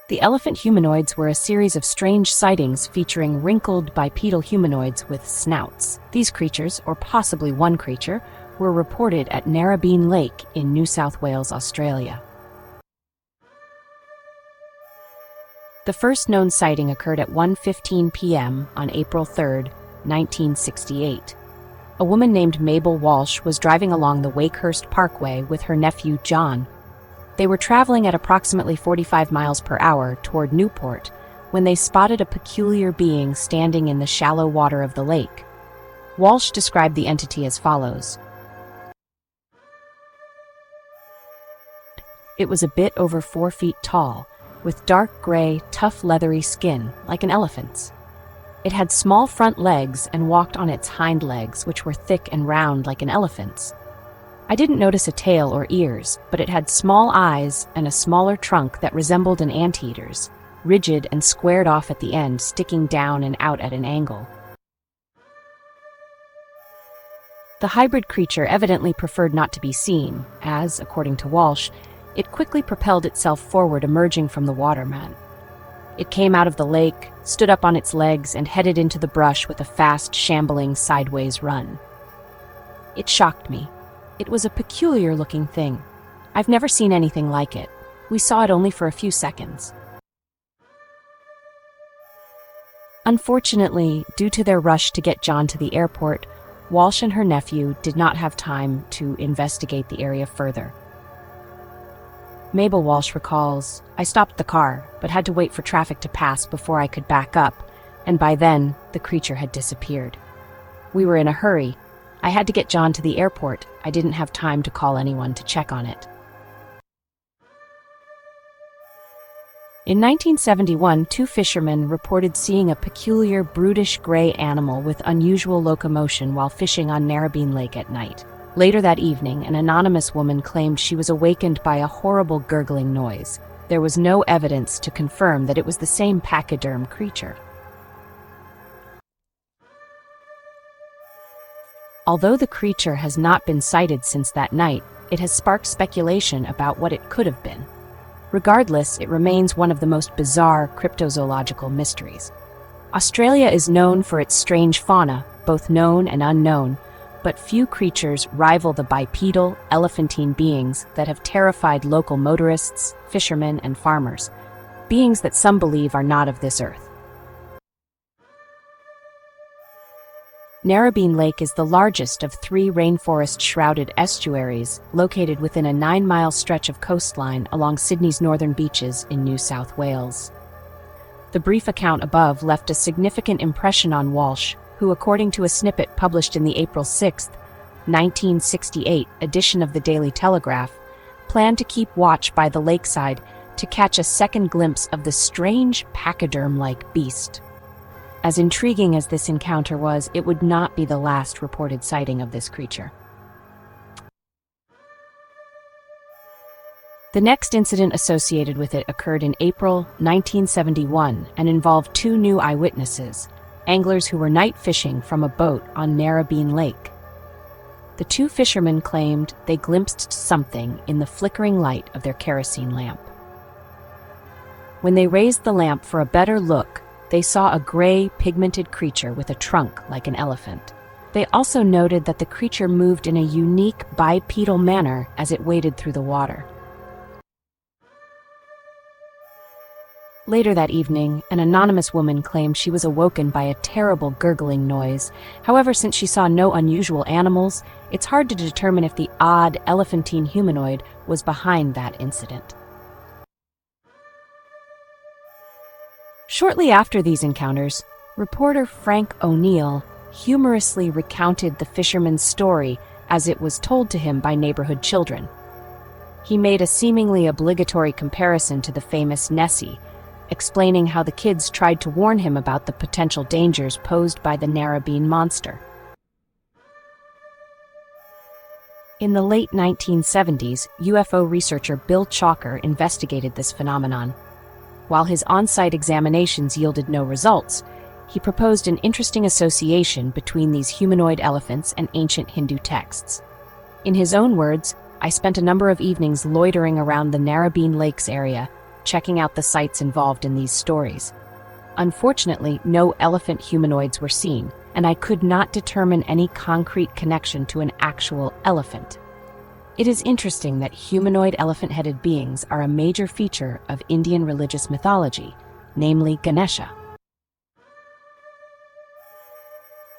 The elephant humanoids were a series of strange sightings featuring wrinkled bipedal humanoids with snouts. These creatures, or possibly one creature, were reported at Narrabeen Lake in New South Wales, Australia. The first known sighting occurred at 1:15 p.m. on April 3, 1968. A woman named Mabel Walsh was driving along the Wakehurst Parkway with her nephew John. They were traveling at approximately 45 miles per hour toward Newport when they spotted a peculiar being standing in the shallow water of the lake. Walsh described the entity as follows. It was a bit over 4 feet tall, with dark gray, tough leathery skin, like an elephant's. It had small front legs and walked on its hind legs, which were thick and round like an elephant's. I didn't notice a tail or ears, but it had small eyes and a smaller trunk that resembled an anteater's, rigid and squared off at the end, sticking down and out at an angle. The hybrid creature evidently preferred not to be seen, as, according to Walsh, it quickly propelled itself forward, emerging from the waterman. It came out of the lake, stood up on its legs, and headed into the brush with a fast, shambling, sideways run. It shocked me. It was a peculiar-looking thing. I've never seen anything like it. We saw it only for a few seconds. Unfortunately, due to their rush to get John to the airport, Walsh and her nephew did not have time to investigate the area further. Mabel Walsh recalls, I stopped the car, but had to wait for traffic to pass before I could back up, and by then, the creature had disappeared. We were in a hurry. I had to get John to the airport. I didn't have time to call anyone to check on it. In 1971, 2 fishermen reported seeing a peculiar, brutish gray animal with unusual locomotion while fishing on Narrabeen Lake at night. Later that evening, an anonymous woman claimed she was awakened by a horrible gurgling noise. There was no evidence to confirm that it was the same pachyderm creature. Although the creature has not been sighted since that night, it has sparked speculation about what it could have been. Regardless, it remains one of the most bizarre cryptozoological mysteries. Australia is known for its strange fauna, both known and unknown, but few creatures rival the bipedal, elephantine beings that have terrified local motorists, fishermen, and farmers, beings that some believe are not of this earth. Narrabeen Lake is the largest of 3 rainforest-shrouded estuaries located within a 9-mile stretch of coastline along Sydney's northern beaches in New South Wales. The brief account above left a significant impression on Walsh, who, according to a snippet published in the April 6, 1968 edition of the Daily Telegraph, planned to keep watch by the lakeside to catch a second glimpse of the strange pachyderm-like beast. As intriguing as this encounter was, it would not be the last reported sighting of this creature. The next incident associated with it occurred in April 1971 and involved 2 new eyewitnesses, anglers who were night fishing from a boat on Narrabeen Lake. The 2 fishermen claimed they glimpsed something in the flickering light of their kerosene lamp. When they raised the lamp for a better look, they saw a gray, pigmented creature with a trunk like an elephant. They also noted that the creature moved in a unique bipedal manner as it waded through the water. Later that evening, an anonymous woman claimed she was awoken by a terrible gurgling noise. However, since she saw no unusual animals, it's hard to determine if the odd, elephantine humanoid was behind that incident. Shortly after these encounters, reporter Frank O'Neill humorously recounted the fisherman's story as it was told to him by neighborhood children. He made a seemingly obligatory comparison to the famous Nessie, explaining how the kids tried to warn him about the potential dangers posed by the Narrabeen monster. In the late 1970s, UFO researcher Bill Chalker investigated this phenomenon. While his on-site examinations yielded no results, he proposed an interesting association between these humanoid elephants and ancient Hindu texts. In his own words, I spent a number of evenings loitering around the Narrabeen Lakes area, checking out the sites involved in these stories. Unfortunately, no elephant humanoids were seen, and I could not determine any concrete connection to an actual elephant. It is interesting that humanoid elephant-headed beings are a major feature of Indian religious mythology, namely Ganesha.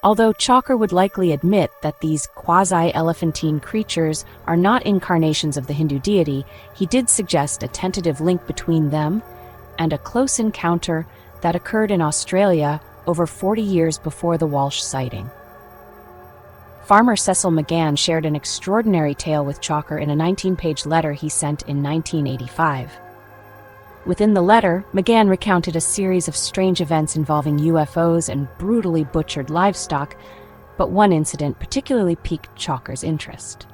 Although Chalker would likely admit that these quasi-elephantine creatures are not incarnations of the Hindu deity, he did suggest a tentative link between them and a close encounter that occurred in Australia over 40 years before the Walsh sighting. Farmer Cecil McGann shared an extraordinary tale with Chalker in a 19-page letter he sent in 1985. Within the letter, McGann recounted a series of strange events involving UFOs and brutally butchered livestock, but one incident particularly piqued Chalker's interest.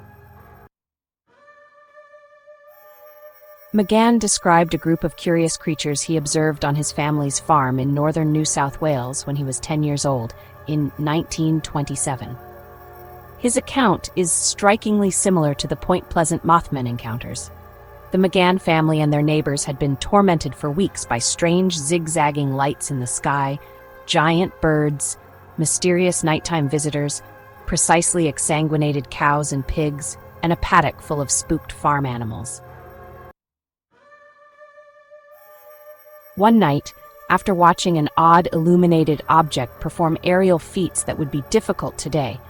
McGann described a group of curious creatures he observed on his family's farm in northern New South Wales when he was 10 years old, in 1927. His account is strikingly similar to the Point Pleasant Mothman encounters. The McGann family and their neighbors had been tormented for weeks by strange zigzagging lights in the sky, giant birds, mysterious nighttime visitors, precisely exsanguinated cows and pigs, and a paddock full of spooked farm animals. One night, after watching an odd illuminated object perform aerial feats that would be difficult today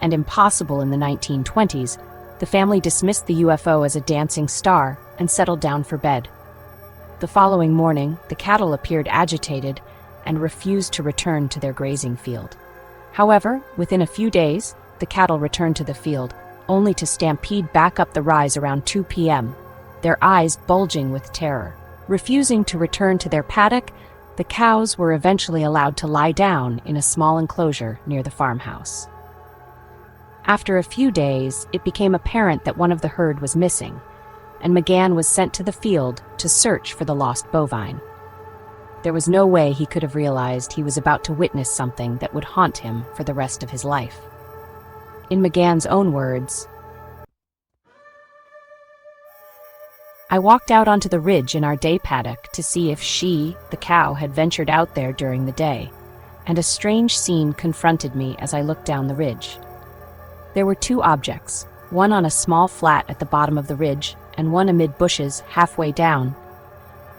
and impossible in the 1920s, the family dismissed the UFO as a dancing star and settled down for bed. The following morning, the cattle appeared agitated and refused to return to their grazing field. However, within a few days, the cattle returned to the field, only to stampede back up the rise around 2 p.m., their eyes bulging with terror. Refusing to return to their paddock, the cows were eventually allowed to lie down in a small enclosure near the farmhouse. After a few days, it became apparent that one of the herd was missing, and McGann was sent to the field to search for the lost bovine. There was no way he could have realized he was about to witness something that would haunt him for the rest of his life. In McGann's own words, "I walked out onto the ridge in our day paddock to see if she, the cow, had ventured out there during the day, and a strange scene confronted me as I looked down the ridge. There were two objects, one on a small flat at the bottom of the ridge and one amid bushes halfway down,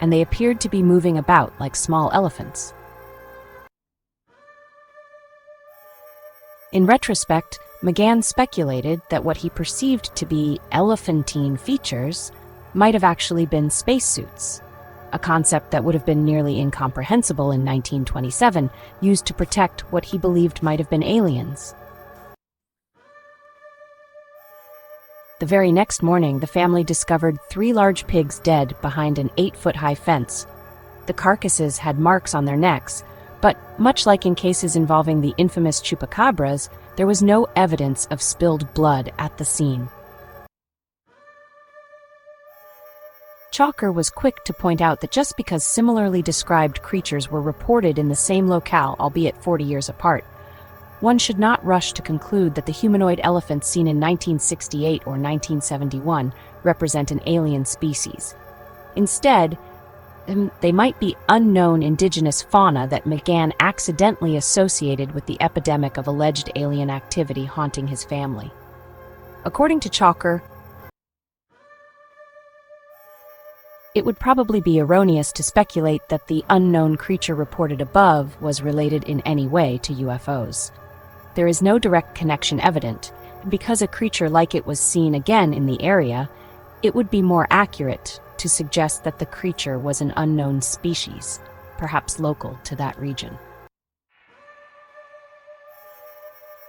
and they appeared to be moving about like small elephants." In retrospect, McGann speculated that what he perceived to be elephantine features might have actually been spacesuits, a concept that would have been nearly incomprehensible in 1927, used to protect what he believed might have been aliens. The very next morning, the family discovered 3 large pigs dead behind an 8-foot-high fence. The carcasses had marks on their necks, but much like in cases involving the infamous chupacabras, there was no evidence of spilled blood at the scene. Chalker was quick to point out that just because similarly described creatures were reported in the same locale, albeit 40 years apart, one should not rush to conclude that the humanoid elephants seen in 1968 or 1971 represent an alien species. Instead, they might be unknown indigenous fauna that McGann accidentally associated with the epidemic of alleged alien activity haunting his family. According to Chalker, it would probably be erroneous to speculate that the unknown creature reported above was related in any way to UFOs. There is no direct connection evident, and because a creature like it was seen again in the area, it would be more accurate to suggest that the creature was an unknown species, perhaps local to that region.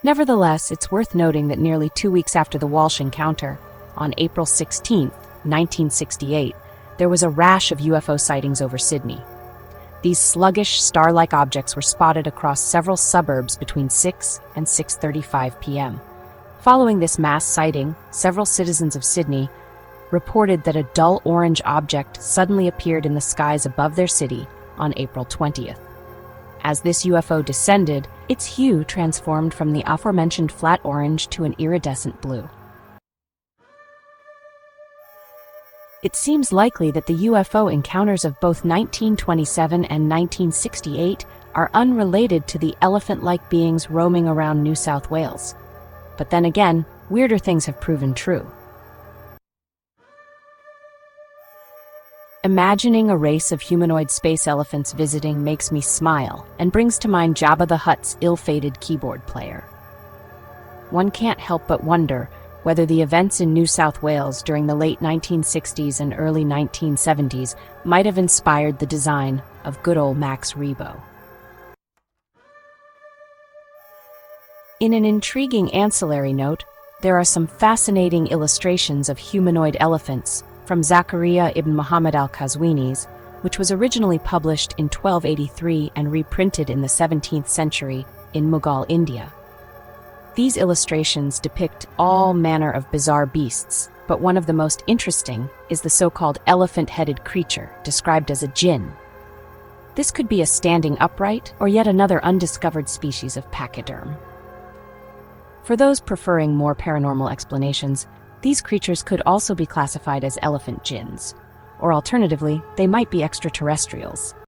Nevertheless, it's worth noting that nearly 2 weeks after the Walsh encounter, on April 16, 1968, there was a rash of UFO sightings over Sydney. These sluggish, star-like objects were spotted across several suburbs between 6 and 6:35 p.m. Following this mass sighting, several citizens of Sydney reported that a dull orange object suddenly appeared in the skies above their city on April 20th. As this UFO descended, its hue transformed from the aforementioned flat orange to an iridescent blue. It seems likely that the UFO encounters of both 1927 and 1968 are unrelated to the elephant-like beings roaming around New South Wales. But then again, weirder things have proven true. Imagining a race of humanoid space elephants visiting makes me smile and brings to mind Jabba the Hutt's ill-fated keyboard player. One can't help but wonder whether the events in New South Wales during the late 1960s and early 1970s might have inspired the design of good old Max Rebo. In an intriguing ancillary note, there are some fascinating illustrations of humanoid elephants from Zakaria ibn Muhammad al-Qazwini's, which was originally published in 1283 and reprinted in the 17th century in Mughal India. These illustrations depict all manner of bizarre beasts, but one of the most interesting is the so-called elephant-headed creature, described as a jinn. This could be a standing upright or yet another undiscovered species of pachyderm. For those preferring more paranormal explanations, these creatures could also be classified as elephant jinns, or alternatively, they might be extraterrestrials.